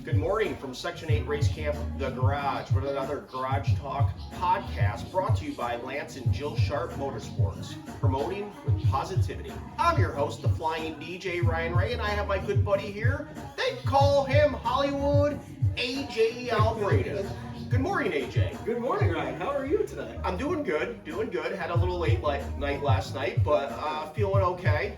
Good morning from Section 8 Race Camp, The Garage, with another Garage Talk podcast brought to you by Lance and Jill Sharp Motorsports, promoting with positivity. I'm your host, the Flying DJ, Ryan Ray, and I have my good buddy here. They call him Hollywood AJ Albreda. Good morning, AJ. Good morning, Ryan. How are you today? I'm doing good. Had a little late night last night, but feeling okay.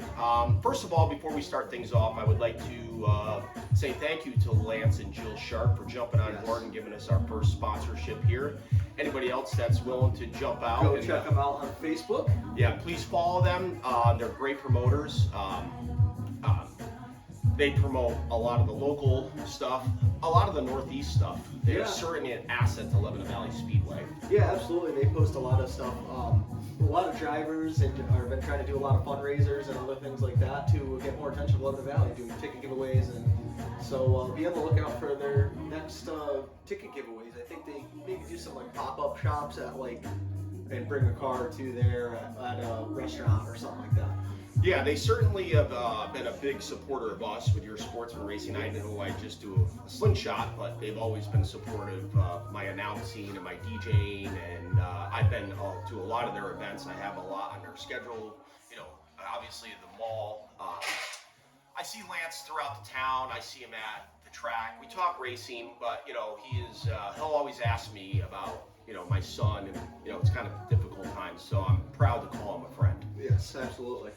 First of all, before we start things off, I would like to say thank you to Lance and Jill Sharp for jumping on board and giving us our first sponsorship here. Anybody else that's willing to jump out, Go check them out on Facebook. Yeah, please follow them. They're great promoters. They promote a lot of the local stuff, a lot of the Northeast stuff. They're certainly an asset to Lebanon Valley Speedway. Yeah, absolutely. They post a lot of stuff. A lot of drivers have been trying to do a lot of fundraisers and other things like that to get more attention to Lebanon Valley, doing ticket giveaways, and so be on the lookout for their next ticket giveaways. I think they maybe do some like pop-up shops at and bring a car to there at a restaurant or something like that. Yeah, they certainly have been a big supporter of us with your sportsman racing. I know I just do a slingshot, but they've always been supportive of my announcing and my DJing, and I've been to a lot of their events. I have a lot on their schedule, obviously at the mall. I see Lance throughout the town. I see him at the track. We talk racing, but he'll always ask me about my son, and it's kind of difficult times, so I'm proud to call him a friend. Yes, absolutely.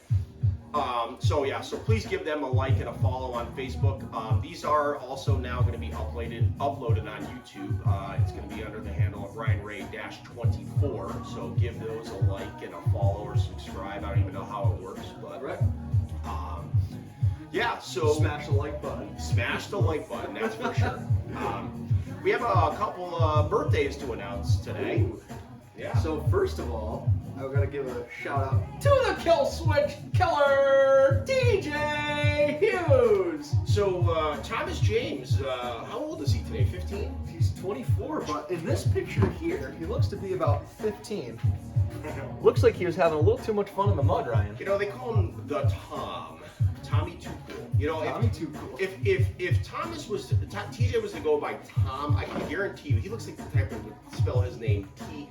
So please give them a like and a follow on Facebook. These are also now going to be uploaded on YouTube. It's going to be under the handle of Ryan Ray-24. So give those a like and a follow or subscribe. I don't even know how it works, but right. So smash the like button. Smash the like button. That's for sure. We have a couple birthdays to announce today. Ooh. Yeah. So first of all, I've got to give a shout out to the Kill Switch Killer, DJ Hughes. So Thomas James, how old is he today? 15? He's 24, but in this picture here, he looks to be about 15. Looks like he was having a little too much fun in the mud, Ryan. They call him the Tommy Too Cool. Tommy Too Cool. If Thomas TJ was to go by Tom, I can guarantee you he looks like the type that would spell his name Thom.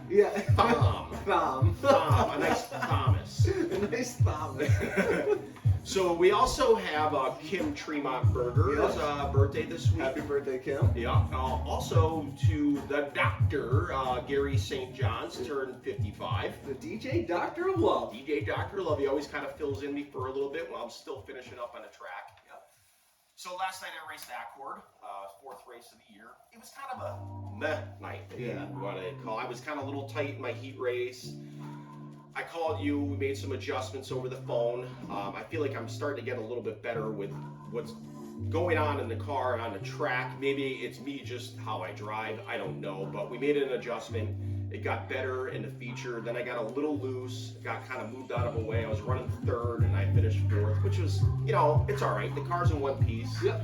Yeah. Thom. A nice Thomas. A nice Thomas. So we also have Kim Tremont Berger's birthday this week. Happy birthday, Kim. Yeah. Also to the Doctor, Gary St. John's turned 55. The DJ Doctor of Love. DJ Doctor of Love. He always kind of fills in me for a little bit while I'm still finishing up on the track. Yep. So last night I raced Accord, fourth race of the year. It was kind of a meh night. What I call. I was kind of a little tight in my heat race. I called you, we made some adjustments over the phone. I feel like I'm starting to get a little bit better with what's going on in the car and on the track. Maybe it's me just how I drive, I don't know, but we made an adjustment. It got better in the feature. Then I got a little loose, got kind of moved out of the way. I was running third and I finished fourth, which was, it's all right. The car's in one piece. Yep.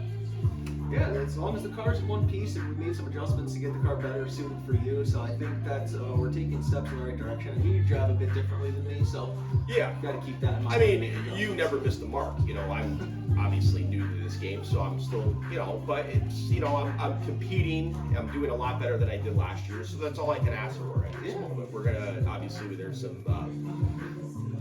Yeah, as long as the car's in one piece and we made some adjustments to get the car better suited for you, so I think that we're taking steps in the right direction. And you drive a bit differently than me, so got to keep that in mind. I mean, you never missed the mark. I'm obviously new to this game, so I'm still, but it's, I'm competing. I'm doing a lot better than I did last year, so that's all I can ask for at this moment. We're gonna obviously there's some.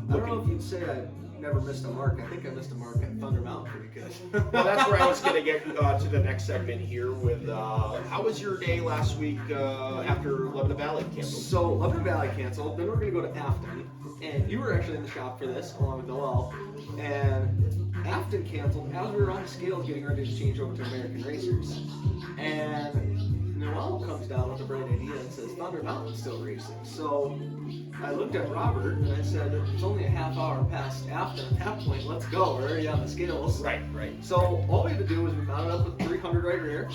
I don't know if you'd say I never missed a mark. I think I missed a mark at Thunder Mountain pretty good. Well, that's where I was going to get to the next segment here with how was your day last week after Lebanon Valley canceled? So Lebanon Valley canceled, then we're going to go to Afton, and you were actually in the shop for this along with Noel, and Afton canceled as we were on the scale getting ready to change over to American Racers, and Noel comes down with a bright idea and says Thunder Mountain's still racing. So I looked at Robert and I said, it's only a half hour past Afton at that point, let's go, we're already on the scales. Right. So all we had to do was we mounted up with 300 right rear,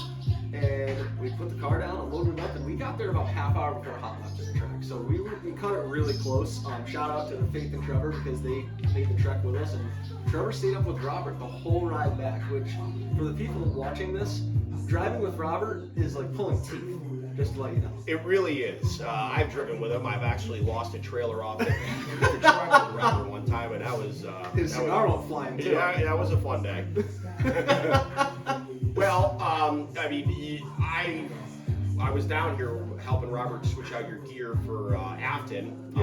and we put the car down and loaded it up, and we got there about half hour before hot left of the track. So we cut it really close. Shout out to Faith and Trevor because they made the trek with us, and Trevor stayed up with Robert the whole ride back, which for the people watching this, driving with Robert is like pulling teeth. Just to let you know. It really is. I've driven with him. I've actually lost a trailer off the truck with Robert one time, and that was... His cigar went flying, too. Yeah, that was a fun day. Well, I mean, I was down here helping Robert switch out your gear for Afton,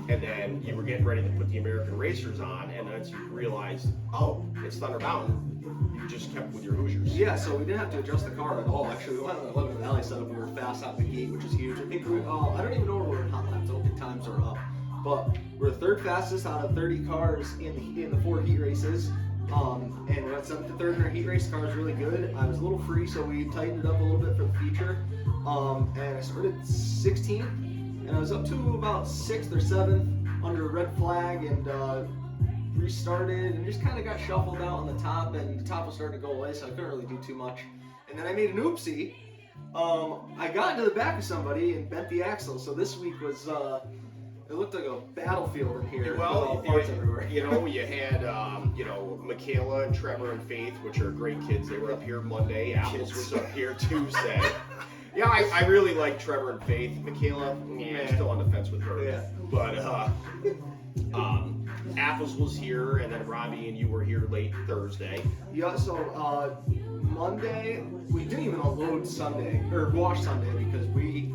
and then you were getting ready to put the American Racers on, and then you realized, oh, it's Thunder Mountain. You just kept with your Hoosiers. Yeah, so we didn't have to adjust the car at all. Actually, we went on the 11th Valley setup. We were fast out the gate, which is huge. I think I don't even know where we're in hot laps. I don't think times are up. But we're third fastest out of 30 cars in the 4 heat races. And we went 7th to 3rd in our heat race. The car was really good. I was a little free, so we tightened it up a little bit for the feature. And I started 16th, and I was up to about 6th or 7th under a red flag, and restarted and just kind of got shuffled out on the top, and the top was starting to go away, so I couldn't really do too much. And then I made an oopsie. I got into the back of somebody and bent the axle, so this week was it looked like a battlefield in here. Well, parts everywhere. you had Michaela and Trevor and Faith, which are great kids. They were up here Monday. Apples was up here Tuesday. Yeah, I really like Trevor and Faith. Michaela, I'm still on the fence with her. Yeah. But Apples was here, and then Robbie and you were here late Thursday. Yeah, so Monday, we didn't even unload Sunday, or wash Sunday, because we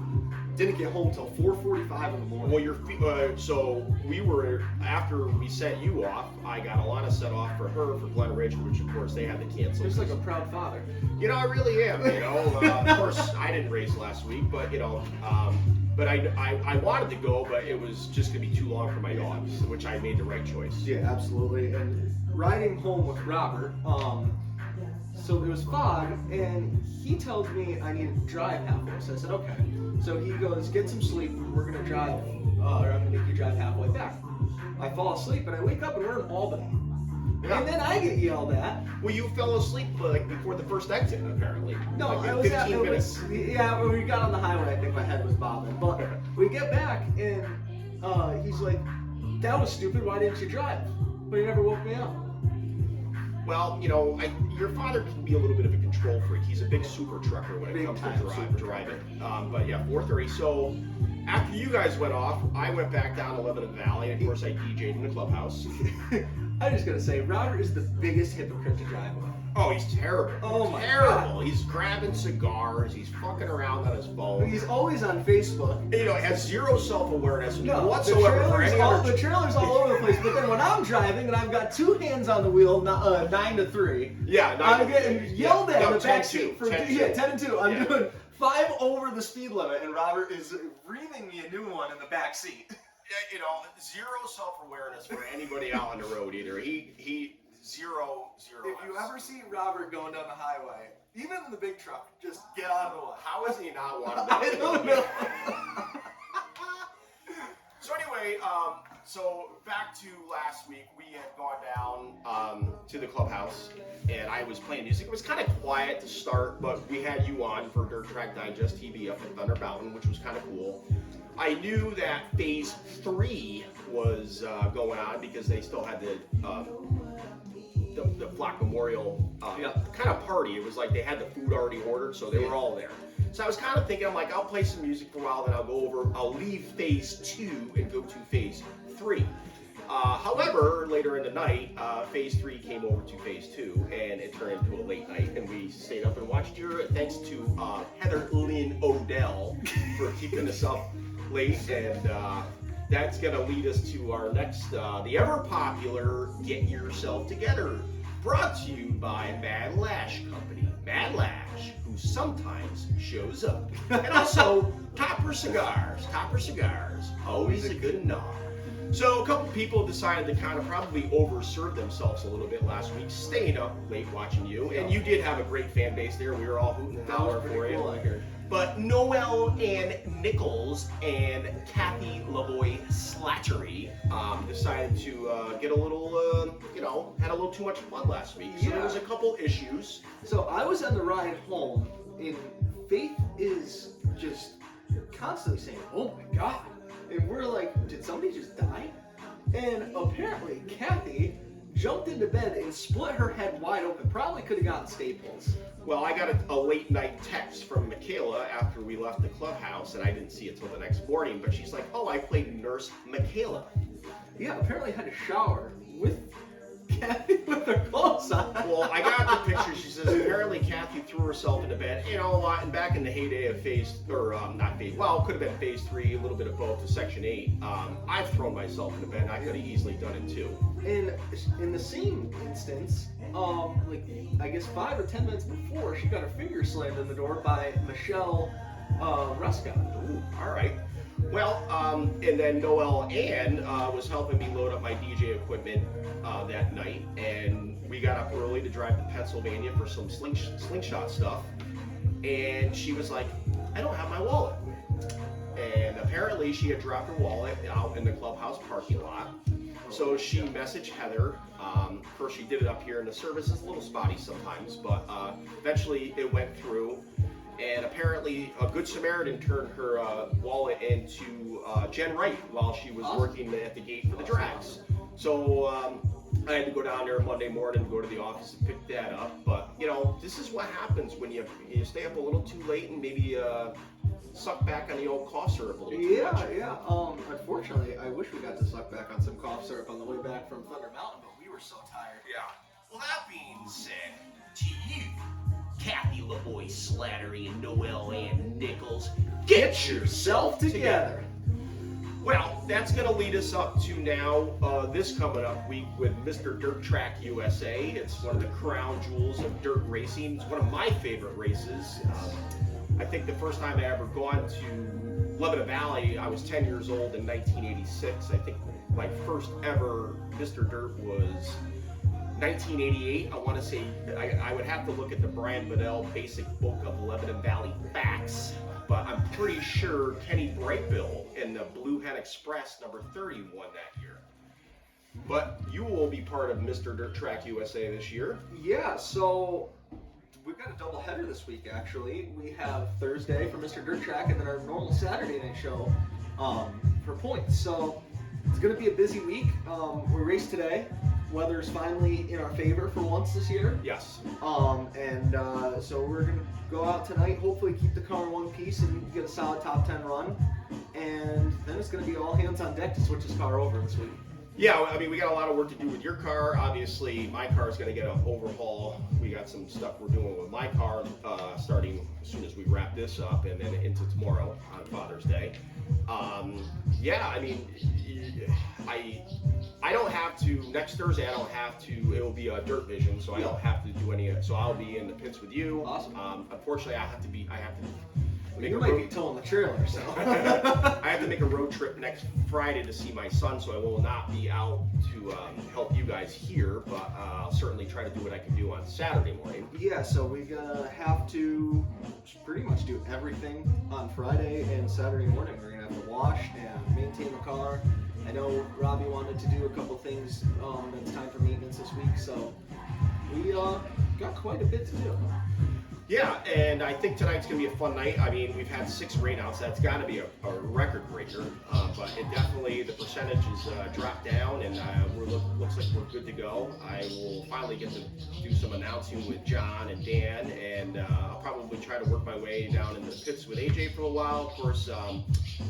didn't get home till 4:45 in the morning. Well, so we were, after we sent you off, I got Alana set off for her for Glen Ridge, which of course they had to cancel. Just like a proud father. I really am, of course I didn't race last week, but but I wanted to go, but it was just gonna be too long for my dogs, which I made the right choice. Yeah, absolutely. And riding home with Robert, so there was fog, and he tells me I need to drive halfway. So I said, okay. So he goes, get some sleep. We're gonna drive, or I'm gonna make you drive halfway back. I fall asleep, and I wake up, and we're in Albany. Yeah. And then I get yelled at. Well, you fell asleep like before the first exit, apparently. No, like I was 15 at, minutes. when we got on the highway, I think my head was bobbing. But we get back, and he's like, that was stupid, why didn't you drive? But he never woke me up. Well, your father can be a little bit of a control freak. He's a big super trucker when it comes to driving. But yeah, 4:30. So after you guys went off, I went back down 11th Valley, and of course I DJ'd in the clubhouse. I'm just gonna say, Robert is the biggest hypocrite to drive with. Oh, he's terrible. Oh my terrible. God. He's grabbing cigars. He's fucking around on his phone. He's always on Facebook. He has zero self-awareness No, whatsoever for any other. The trailer's all over the place. But then when I'm driving and I've got 2 hands on the wheel, 9 to 3. Yeah, I'm getting yelled at in the 10-2, back seat for 10-2. 10 and 2. I'm Yeah. doing 5 over the speed limit, and Robert is reaming me a new one in the back seat. Zero self-awareness for anybody out on the road either. He zero. If you ever see Robert going down the highway, even in the big truck, just get out of the way. How is he not one of I don't know. So anyway, so back to last week, we had gone down to the clubhouse, and I was playing music. It was kind of quiet to start, but we had you on for Dirt Track Digest TV up at Thunder Mountain, which was kind of cool. I knew that Phase 3 was going on because they still had the Flock Memorial kind of party. It was like they had the food already ordered, so they were all there. So I was kind of thinking, I'm like, I'll play some music for a while, then I'll leave Phase 2 and go to Phase 3. However, later in the night, Phase 3 came over to Phase 2, and it turned into a late night, and we stayed up and watched your, thanks to Heather Lynn Odell for keeping us up late, and that's going to lead us to our next, the ever-popular Get Yourself Together, brought to you by Mad Lash Company. Mad Lash, who sometimes shows up. And also, Topper Cigars. Topper Cigars, always a good knob. So a couple people decided to kind of probably overserve themselves a little bit last week, staying up late watching you. And you did have a great fan base there. We were all hooting and hollering for you. Cool, I heard. But Noel and Nichols and Kathy Lavoy Slattery decided to get a little, had a little too much fun last week. So there was a couple issues. So I was on the ride home, and Faith is just constantly saying, "Oh my God." And we're like, did somebody just die? And apparently Kathy jumped into bed and split her head wide open. Probably could have gotten staples. Well, I got a late night text from Michaela after we left the clubhouse, and I didn't see it till the next morning, but she's like, oh, I played Nurse Michaela. Yeah, apparently had to shower with Kathy with her clothes on. Well, I got the picture. She says apparently Kathy threw herself into bed. You know, a lot. And back in the heyday of not phase. Well, it could have been phase 3, a little bit of both to section 8. I've thrown myself into bed. I could have easily done it too. In the same instance, like I guess 5 or 10 minutes before, she got her finger slammed in the door by Michelle Ruska. Ooh, all right. Well, and then Noelle Ann was helping me load up my DJ equipment that night, and we got up early to drive to Pennsylvania for some slingshot stuff. And she was like, "I don't have my wallet." And apparently she had dropped her wallet out in the clubhouse parking lot. So she messaged Heather. First she did it up here, and the service is a little spotty sometimes, but eventually it went through. And apparently a Good Samaritan turned her wallet into Jen Wright while she was working at the gate for the drags. So I had to go down there Monday morning to go to the office and pick that up. But, you know, this is what happens when you stay up a little too late and maybe suck back on the old cough syrup a little too much. Yeah. Unfortunately, I wish we got to suck back on some cough syrup on the way back from Thunder Mountain, but we were so tired. Yeah. Well, that being said, to you, Kathy LaVoy Slattery and Noelle Ann Nichols, get yourself together. Well, that's going to lead us up to now this coming up week with Mr. Dirt Track USA. It's one of the crown jewels of dirt racing. It's one of my favorite races. I think the first time I ever gone to Lebanon Valley, I was 10 years old in 1986. I think my first ever Mr. Dirt was 1988. I want to say I would have to look at the Brian Bedell basic book of Lebanon Valley facts, but I'm pretty sure Kenny Brightbill in the Blue Hen Express number 30 won that year. But you will be part of Mr. Dirt Track USA this year. Yeah, so we've got a double header this week, actually. We have Thursday for Mr. Dirt Track and then our normal Saturday night show for points. So it's going to be a busy week. We raced today. Weather's finally in our favor for once this year. Yes. So we're going to go out tonight, hopefully keep the car in one piece and get a solid top 10 run. And then it's going to be all hands on deck to switch this car over this week. Yeah, I mean, we got a lot of work to do with your car. Obviously, my car is going to get an overhaul. We got some stuff we're doing with my car starting as soon as we wrap this up and then into tomorrow on Father's Day. Yeah, I mean, I don't have to, next Thursday, I don't have to, it will be a Dirt Vision, so I don't have to do any, so I'll be in the pits with you. Awesome. Unfortunately, I have to make You a might road, be towing the trailer, so. I have to make a road trip next Friday to see my son, so I will not be out to help you guys here, but I'll certainly try to do what I can do on Saturday morning. Yeah, so we're gonna have to pretty much do everything on Friday and Saturday morning. We're gonna have to wash and maintain the car. I know Robbie wanted to do a couple things that's time for maintenance this week, so we got quite a bit to do. Yeah, and I think tonight's going to be a fun night. I mean, we've had 6 rainouts. That's got to be a record breaker. But it definitely, the percentage is dropped down, and looks like we're good to go. I will finally get to do some announcing with John and Dan, and I'll probably try to work my way down in the pits with AJ for a while. Of course,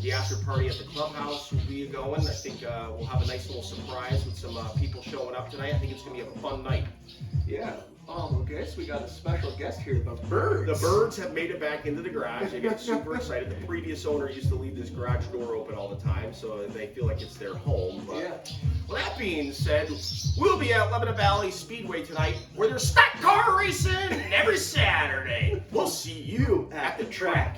the after party at the clubhouse will be going. I think we'll have a nice little surprise with some people showing up tonight. I think it's going to be a fun night. Yeah. Okay, so we got a special guest here, the Birds. The Birds have made it back into the garage. They get super excited. The previous owner used to leave this garage door open all the time, so they feel like it's their home. But, Yeah. Well, that being said, we'll be at Lebanon Valley Speedway tonight, where there's stock car racing every Saturday. We'll see you at the track.